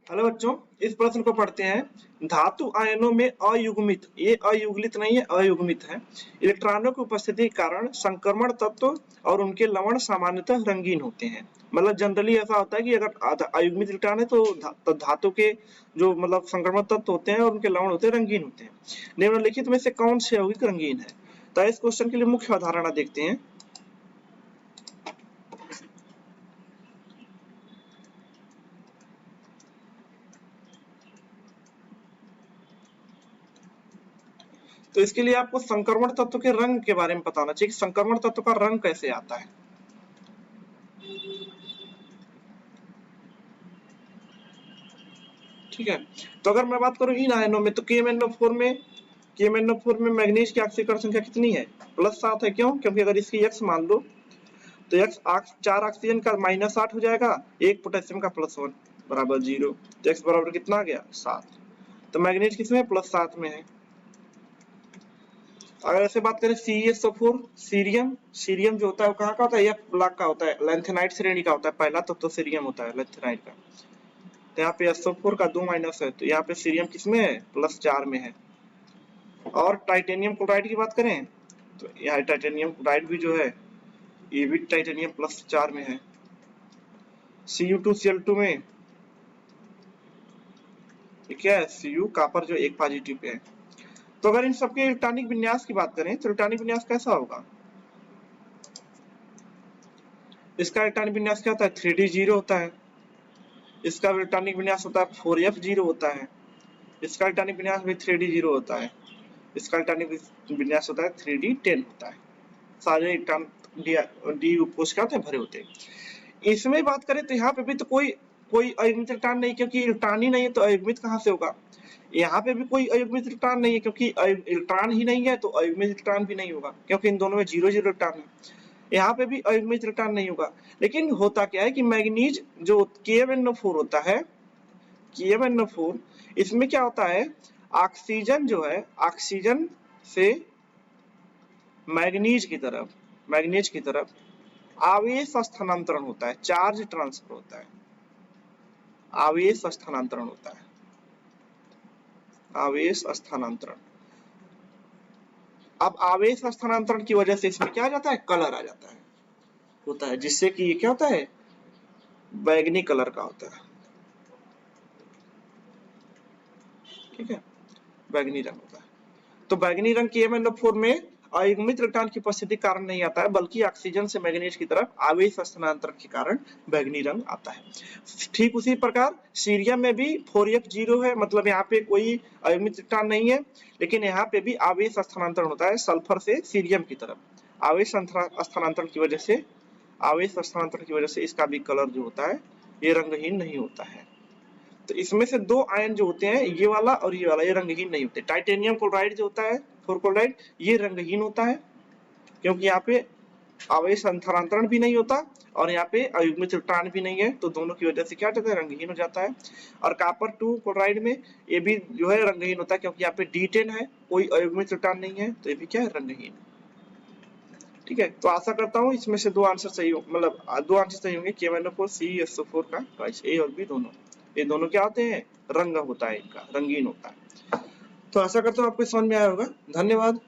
Hello बच्चों, इस प्रश्न को पढ़ते हैं। धातु आयनों में अयुग्मित, ये अयुग्लित नहीं है, अयुग्मित है, इलेक्ट्रॉनों की उपस्थिति के कारण संक्रमण तत्व और उनके लवण सामान्यतः रंगीन होते हैं। मतलब जनरली ऐसा होता है कि अगर अयुग्मित इलेक्ट्रॉन है तो धातु के जो मतलब संक्रमण तत्व होते हैं और उनके लवण होते हैं रंगीन होते हैं। निम्नलिखित में से कौन से यौगिक रंगीन है? तो इस क्वेश्चन के लिए मुख्य अवधारणा देखते हैं। तो इसके लिए आपको संक्रमण तत्व के रंग के बारे में पता होना चाहिए कि संक्रमण तत्व का रंग कैसे आता है। ठीक है, तो अगर मैं बात करूं इन आयनों में तो KMnO4 में मैग्नीज की ऑक्सीकरण संख्या कितनी है? +7 है। क्यों? क्योंकि अगर इसकी X मान लो तो X 4 ऑक्सीजन का -8 हो जाएगा, 1 पोटेशियम का +1 बराबर 0, तो X बराबर कितना आ गया? 7। तो मैग्नीज किसमें? +7 में है। अगर ऐसे बात करें CeSO4 सीरियम जो होता है वो कहाँ का होता है? F ब्लॉक का होता है, लैंथेनाइट श्रेणी का होता है। पहला तो सीरियम होता है लैंथेनाइट का। तो यहाँ पे SO4 का 2 माइनस है, तो यहाँ पे सीरियम किसमें है? +4 में है। और टाइटेनियम क्लोराइड की बात करें तो यहाँ टाइटेनियम क्लोराइड भी जो है ये भी टाइटेनियम +4 में है। Cu2Cl2 में ये क्या है? Cu कॉपर जो 1 पॉजिटिव पे है। तो अगर इन सबके इलेक्ट्रॉनिक विन्यास की बात करें तो इलेक्ट्रॉनिक विन्यास कैसा होगा? इसका इलेक्ट्रॉनिक विन्यास क्या होता है? 3D0 होता है। इसका इलेक्ट्रॉनिक विन्यास होता है 4F0 होता है। इसका इलेक्ट्रॉनिक विन्यास भी 3D0 होता है। इसका इलेक्ट्रॉनिक विन्यास होता है 3D10 होता है। सारे इलेक्ट्रॉन डी कोशिका होते हैं भरे होते हैं। इसमें बात करें तो यहाँ पे भी तो कोई अयुग्मित इलेक्ट्रॉन नहीं, क्योंकि इलेक्ट्रॉन ही नहीं है तो अयुग्मित कहाँ से होगा? यहाँ पे भी कोई अयुग्मित इलेक्ट्रॉन नहीं है, क्योंकि इलेक्ट्रॉन ही नहीं है तो अयुग्मित इलेक्ट्रॉन भी नहीं होगा, क्योंकि इन दोनों में 0 0 इलेक्ट्रॉन है। यहाँ पे भी अयुग्मित इलेक्ट्रॉन नहीं होगा। लेकिन होता क्या है कि मैग्नीज जो KMnO4 होता है, KMnO4 इसमें क्या होता है? ऑक्सीजन जो है, ऑक्सीजन से मैग्नीज की तरफ आवेश स्थानांतरण होता है, चार्ज ट्रांसफर होता है, आवेश स्थानांतरण होता है, आवेश स्थानांतरण। अब आवेश स्थानांतरण की वजह से इसमें क्या आ जाता है? कलर आ जाता है, होता है, जिससे कि ये क्या होता है? बैगनी कलर का होता है। ठीक है, बैगनी रंग होता है। तो बैगनी रंग KMnO4 में अयुग्मित इलेक्ट्रॉन की उपस्थिति के कारण नहीं आता है, बल्कि ऑक्सीजन से मैग्नीज की तरफ आवेश स्थानांतरण के कारण बैगनी रंग आता है। ठीक उसी प्रकार सीरियम में भी 4F0 है, मतलब यहाँ पे कोई अयुग्मित इलेक्ट्रॉन नहीं है, लेकिन यहाँ पे भी आवेश स्थानांतरण होता है सल्फर से सीरियम की तरफ। आवेश स्थानांतरण की वजह से इसका भी कलर जो होता है ये रंगहीन नहीं होता है। तो इसमें से 2 आयन जो होते हैं, ये वाला और ये वाला, ये रंगहीन नहीं होते। टाइटेनियम क्लोराइड जो होता है 4 क्लोराइड, ये रंगहीन होता है, क्योंकि यहाँ पे आवेश स्थानांतरण भी नहीं होता और यहाँ पे अयुग्मित इलेक्ट्रॉन भी नहीं है, तो दोनों की वजह से क्या होता है? रंगहीन हो जाता है। और कॉपर 2 क्लोराइड में ये भी जो है रंगहीन होता है, क्योंकि यहाँ पे D10 है, कोई अयुग्मित इलेक्ट्रॉन नहीं है, तो ये भी क्या है? रंगहीन। ठीक है, तो आशा करता हूँ इसमें से 2 आंसर सही हो, मतलब 2 आंसर सही होंगे। KMnO4 CeSO4 का चॉइस A और B दोनों, ये दोनों क्या होते हैं? रंग होता है इनका, रंगीन होता है। तो आशा करता हूँ आपको समझ में आया होगा। धन्यवाद।